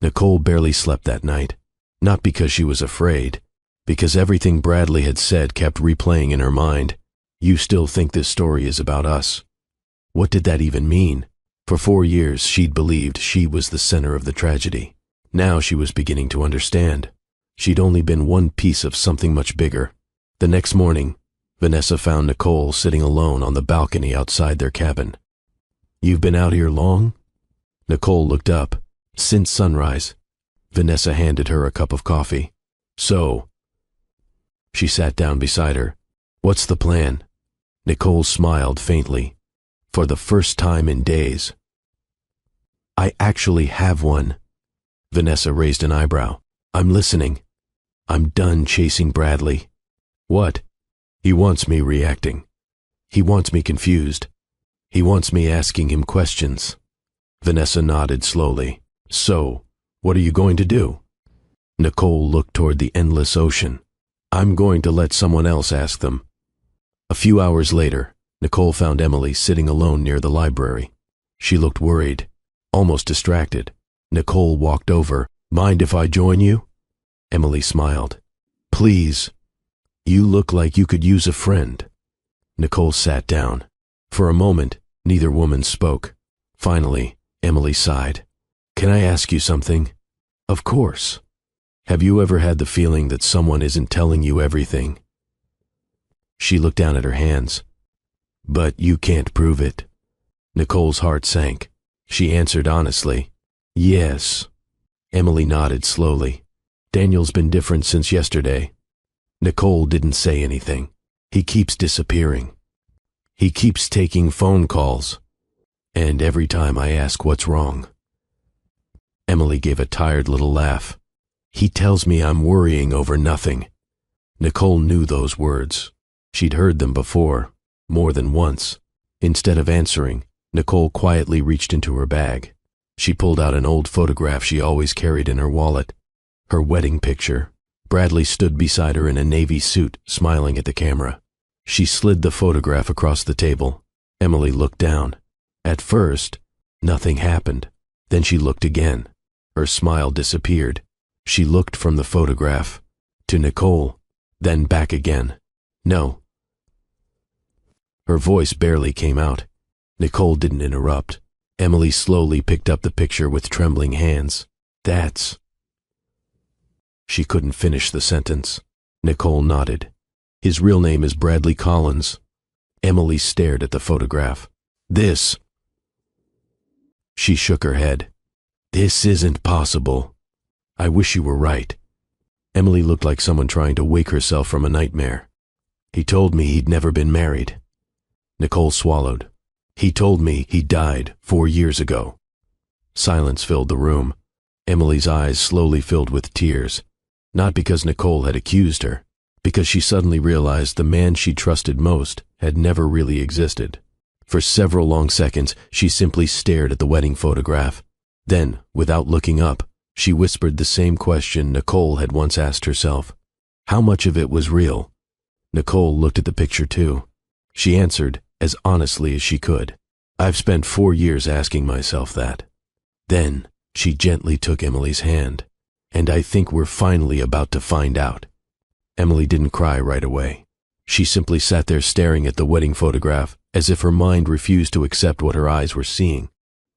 Nicole barely slept that night, not because she was afraid, because everything Bradley had said kept replaying in her mind. You still think this story is about us? What did that even mean? For 4 years she'd believed she was the center of the tragedy. Now she was beginning to understand. She'd only been one piece of something much bigger. The next morning, Vanessa found Nicole sitting alone on the balcony outside their cabin. You've been out here long? Nicole looked up. Since sunrise. Vanessa handed her a cup of coffee. So? She sat down beside her. What's the plan? Nicole smiled faintly. For the first time in days. I actually have one. Vanessa raised an eyebrow. I'm listening. I'm done chasing Bradley. What? He wants me reacting. He wants me confused. He wants me asking him questions. Vanessa nodded slowly. So, what are you going to do? Nicole looked toward the endless ocean. I'm going to let someone else ask them. A few hours later, Nicole found Emily sitting alone near the library. She looked worried, almost distracted. Nicole walked over. Mind if I join you? Emily smiled. Please. You look like you could use a friend. Nicole sat down. For a moment, neither woman spoke. Finally, Emily sighed. Can I ask you something? Of course. Have you ever had the feeling that someone isn't telling you everything? She looked down at her hands. But you can't prove it. Nicole's heart sank. She answered honestly. Yes. Emily nodded slowly. Daniel's been different since yesterday. Nicole didn't say anything. He keeps disappearing. He keeps taking phone calls. And every time I ask what's wrong. Emily gave a tired little laugh. He tells me I'm worrying over nothing. Nicole knew those words. She'd heard them before, more than once. Instead of answering, Nicole quietly reached into her bag. She pulled out an old photograph she always carried in her wallet. Her wedding picture. Bradley stood beside her in a navy suit, smiling at the camera. She slid the photograph across the table. Emily looked down. At first, nothing happened. Then she looked again. Her smile disappeared. She looked from the photograph to Nicole, then back again. No. Her voice barely came out. Nicole didn't interrupt. Emily slowly picked up the picture with trembling hands. That's... She couldn't finish the sentence. Nicole nodded. His real name is Bradley Collins. Emily stared at the photograph. This... She shook her head. This isn't possible. I wish you were right. Emily looked like someone trying to wake herself from a nightmare. He told me he'd never been married. Nicole swallowed. He told me he died 4 years ago. Silence filled the room. Emily's eyes slowly filled with tears. Not because Nicole had accused her, because she suddenly realized the man she trusted most had never really existed. For several long seconds, she simply stared at the wedding photograph. Then, without looking up, she whispered the same question Nicole had once asked herself. How much of it was real? Nicole looked at the picture too. She answered as honestly as she could. I've spent 4 years asking myself that. Then, she gently took Emily's hand. And I think we're finally about to find out. Emily didn't cry right away. She simply sat there staring at the wedding photograph as if her mind refused to accept what her eyes were seeing.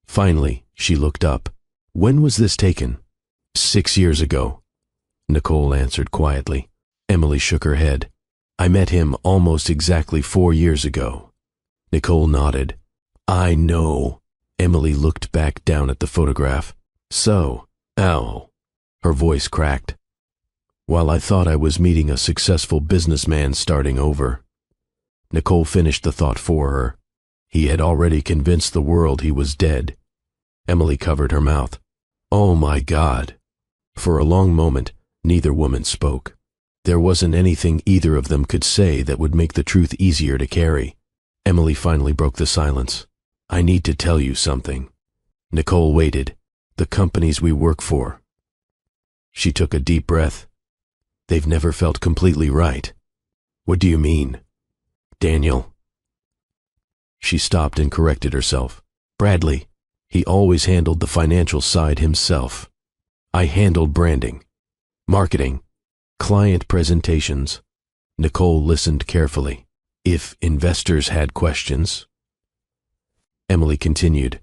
Finally, she looked up. When was this taken? 6 years ago. Nicole answered quietly. Emily shook her head. I met him almost exactly 4 years ago. Nicole nodded. I know. Emily looked back down at the photograph. So, ow. Her voice cracked. while I thought I was meeting a successful businessman starting over. Nicole finished the thought for her. He had already convinced the world he was dead. Emily covered her mouth. Oh my God. For a long moment, neither woman spoke. There wasn't anything either of them could say that would make the truth easier to carry. Emily finally broke the silence. I need to tell you something. Nicole waited. The companies we work for. She took a deep breath. They've never felt completely right. What do you mean? Daniel. She stopped and corrected herself. Bradley. He always handled the financial side himself. I handled branding, marketing, client presentations. Nicole listened carefully. If investors had questions. Emily continued.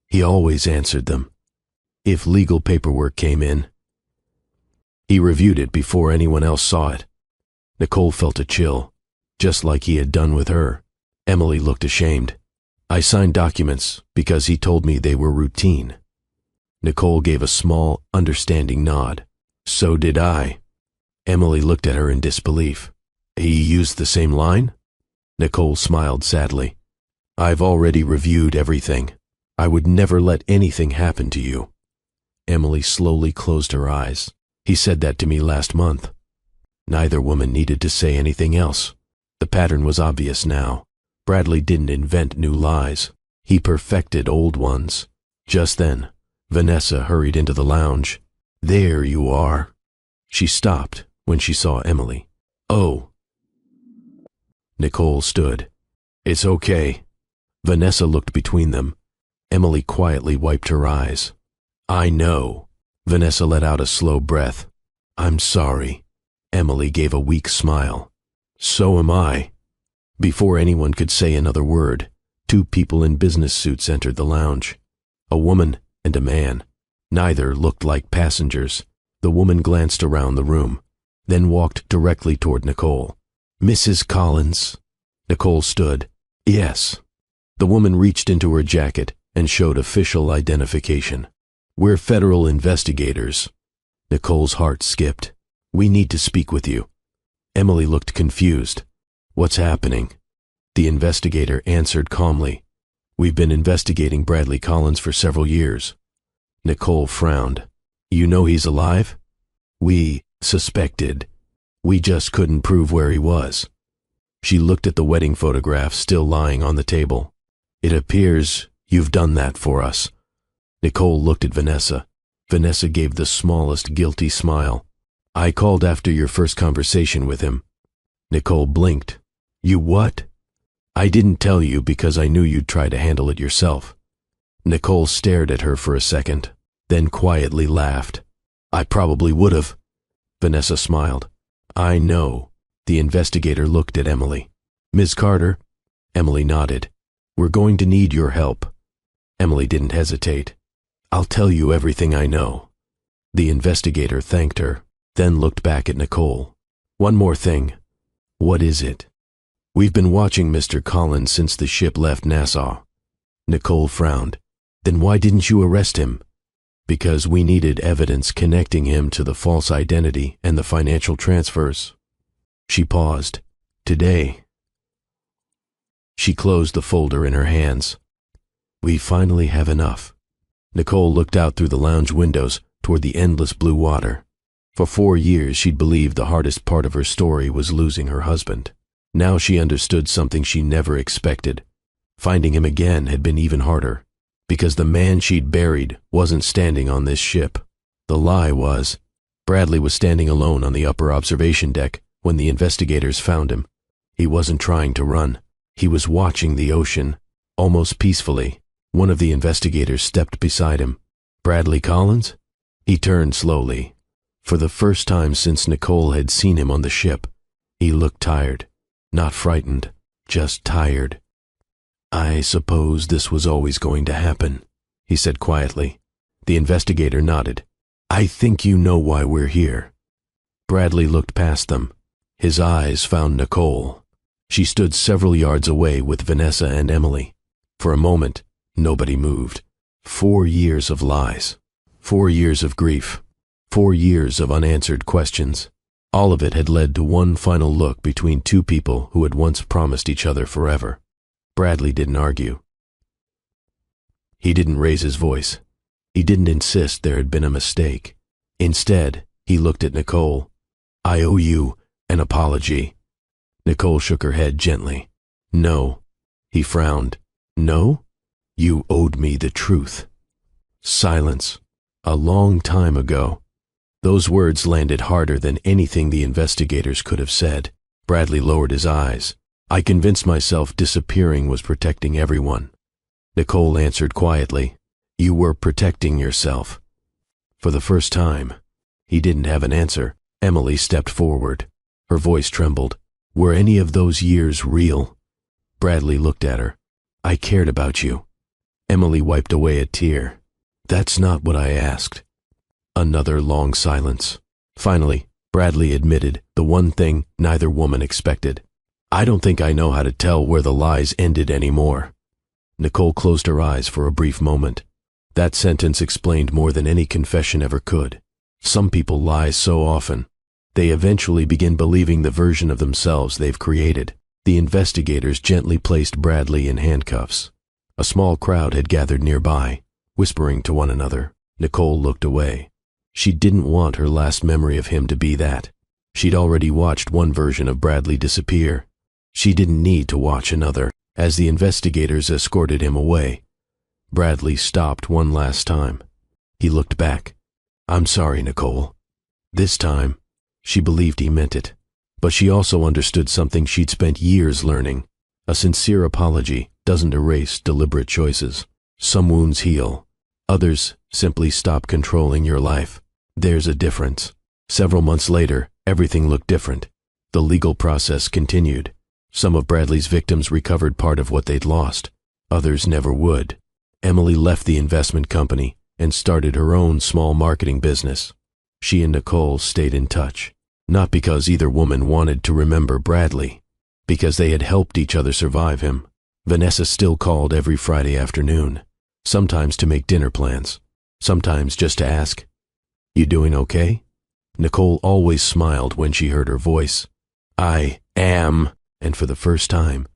He always answered them. If legal paperwork came in, he reviewed it before anyone else saw it. Nicole felt a chill, just like he had done with her. Emily looked ashamed. I signed documents because he told me they were routine. Nicole gave a small, understanding nod. So did I. Emily looked at her in disbelief. He used the same line? Nicole smiled sadly. I've already reviewed everything. I would never let anything happen to you. Emily slowly closed her eyes. He said that to me last month. Neither woman needed to say anything else. The pattern was obvious now. Bradley didn't invent new lies. He perfected old ones. Just then, Vanessa hurried into the lounge. There you are. She stopped when she saw Emily. Oh. Nicole stood. It's okay. Vanessa looked between them. Emily quietly wiped her eyes. I know. Vanessa let out a slow breath. I'm sorry. Emily gave a weak smile. So am I. Before anyone could say another word, two people in business suits entered the lounge. A woman and a man. Neither looked like passengers. The woman glanced around the room, then walked directly toward Nicole. Mrs. Collins. Nicole stood. Yes. The woman reached into her jacket and showed official identification. We're federal investigators. Nicole's heart skipped. We need to speak with you. Emily looked confused. What's happening? The investigator answered calmly. We've been investigating Bradley Collins for several years. Nicole frowned. You know he's alive? We suspected. We just couldn't prove where he was. She looked at the wedding photograph still lying on the table. It appears you've done that for us. Nicole looked at Vanessa. Vanessa gave the smallest guilty smile. I called after your first conversation with him. Nicole blinked. You what? I didn't tell you because I knew you'd try to handle it yourself. Nicole stared at her for a second, then quietly laughed. I probably would have. Vanessa smiled. I know. The investigator looked at Emily. Ms. Carter? Emily nodded. We're going to need your help. Emily didn't hesitate. I'll tell you everything I know. The investigator thanked her, then looked back at Nicole. One more thing. What is it? We've been watching Mr. Collins since the ship left Nassau. Nicole frowned. Then why didn't you arrest him? Because we needed evidence connecting him to the false identity and the financial transfers. She paused. Today. She closed the folder in her hands. We finally have enough. Nicole looked out through the lounge windows toward the endless blue water. For 4 years she'd believed the hardest part of her story was losing her husband. Now she understood something she never expected. Finding him again had been even harder, because the man she'd buried wasn't standing on this ship. The lie was, Bradley was standing alone on the upper observation deck when the investigators found him. He wasn't trying to run. He was watching the ocean, almost peacefully. One of the investigators stepped beside him. Bradley Collins? He turned slowly. For the first time since Nicole had seen him on the ship, he looked tired. Not frightened, just tired. I suppose this was always going to happen, he said quietly. The investigator nodded. I think you know why we're here. Bradley looked past them. His eyes found Nicole. She stood several yards away with Vanessa and Emily. For a moment, nobody moved. 4 years of lies. 4 years of grief. 4 years of unanswered questions. All of it had led to one final look between two people who had once promised each other forever. Bradley didn't argue. He didn't raise his voice. He didn't insist there had been a mistake. Instead, he looked at Nicole. "I owe you an apology." Nicole shook her head gently. "No." He frowned. "No? You owed me the truth." Silence. A long time ago. Those words landed harder than anything the investigators could have said. Bradley lowered his eyes. "I convinced myself disappearing was protecting everyone." Nicole answered quietly. "You were protecting yourself." For the first time. He didn't have an answer. Emily stepped forward. Her voice trembled. "Were any of those years real?" Bradley looked at her. "I cared about you." Emily wiped away a tear. "That's not what I asked." Another long silence. Finally, Bradley admitted the one thing neither woman expected. "I don't think I know how to tell where the lies ended anymore." Nicole closed her eyes for a brief moment. That sentence explained more than any confession ever could. Some people lie so often. They eventually begin believing the version of themselves they've created. The investigators gently placed Bradley in handcuffs. A small crowd had gathered nearby, whispering to one another. Nicole looked away. She didn't want her last memory of him to be that. She'd already watched one version of Bradley disappear. She didn't need to watch another. As the investigators escorted him away, Bradley stopped one last time. He looked back. "I'm sorry, Nicole." This time, she believed he meant it. But she also understood something she'd spent years learning. A sincere apology doesn't erase deliberate choices. Some wounds heal. Others simply stop controlling your life. There's a difference. Several months later, everything looked different. The legal process continued. Some of Bradley's victims recovered part of what they'd lost. Others never would. Emily left the investment company and started her own small marketing business. She and Nicole stayed in touch. Not because either woman wanted to remember Bradley, because they had helped each other survive him. Vanessa still called every Friday afternoon, sometimes to make dinner plans, sometimes just to ask, "You doing okay?" Nicole always smiled when she heard her voice. "I am," and for the first time,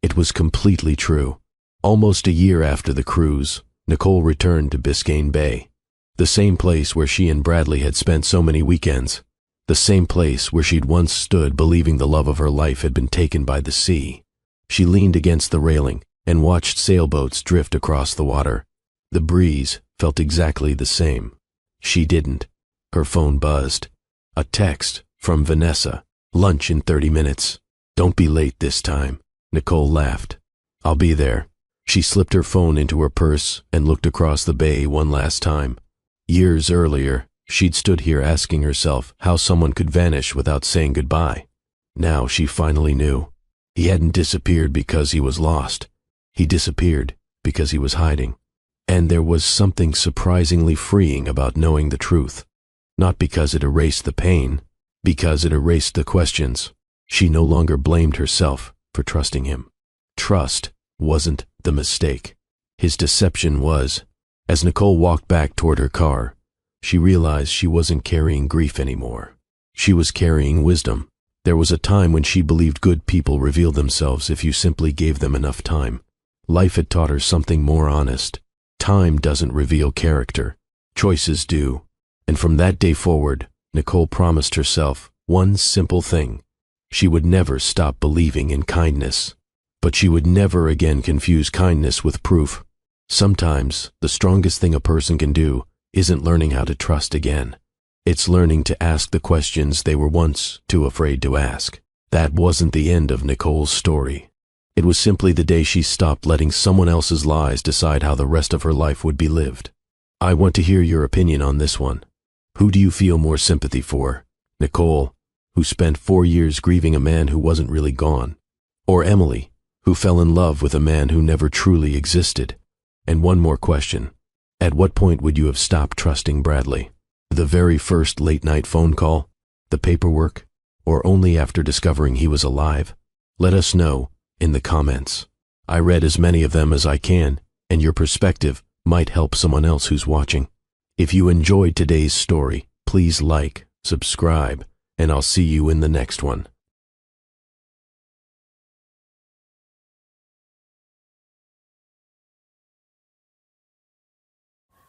it was completely true. Almost a year after the cruise, Nicole returned to Biscayne Bay, the same place where she and Bradley had spent so many weekends. The same place where she'd once stood believing the love of her life had been taken by the sea. She leaned against the railing and watched sailboats drift across the water. The breeze felt exactly the same. She didn't. Her phone buzzed. A text from Vanessa. "Lunch in 30 minutes. Don't be late this time." Nicole laughed. "I'll be there." She slipped her phone into her purse and looked across the bay one last time. Years earlier, she'd stood here asking herself how someone could vanish without saying goodbye. Now she finally knew. He hadn't disappeared because he was lost. He disappeared because he was hiding. And there was something surprisingly freeing about knowing the truth. Not because it erased the pain, because it erased the questions. She no longer blamed herself for trusting him. Trust wasn't the mistake. His deception was. As Nicole walked back toward her car, she realized she wasn't carrying grief anymore. She was carrying wisdom. There was a time when she believed good people revealed themselves if you simply gave them enough time. Life had taught her something more honest. Time doesn't reveal character. Choices do. And from that day forward, Nicole promised herself one simple thing. She would never stop believing in kindness. But she would never again confuse kindness with proof. Sometimes, the strongest thing a person can do isn't learning how to trust again. It's learning to ask the questions they were once too afraid to ask. That wasn't the end of Nicole's story. It was simply the day she stopped letting someone else's lies decide how the rest of her life would be lived. I want to hear your opinion on this one. Who do you feel more sympathy for? Nicole, who spent 4 years grieving a man who wasn't really gone? Or Emily, who fell in love with a man who never truly existed? And one more question. At what point would you have stopped trusting Bradley? The very first late-night phone call? The paperwork? Or only after discovering he was alive? Let us know in the comments. I read as many of them as I can, and your perspective might help someone else who's watching. If you enjoyed today's story, Please like, subscribe, and I'll see you in the next one.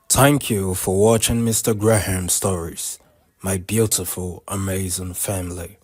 Thank you for watching Mr. Graham Stories, my beautiful, amazing family.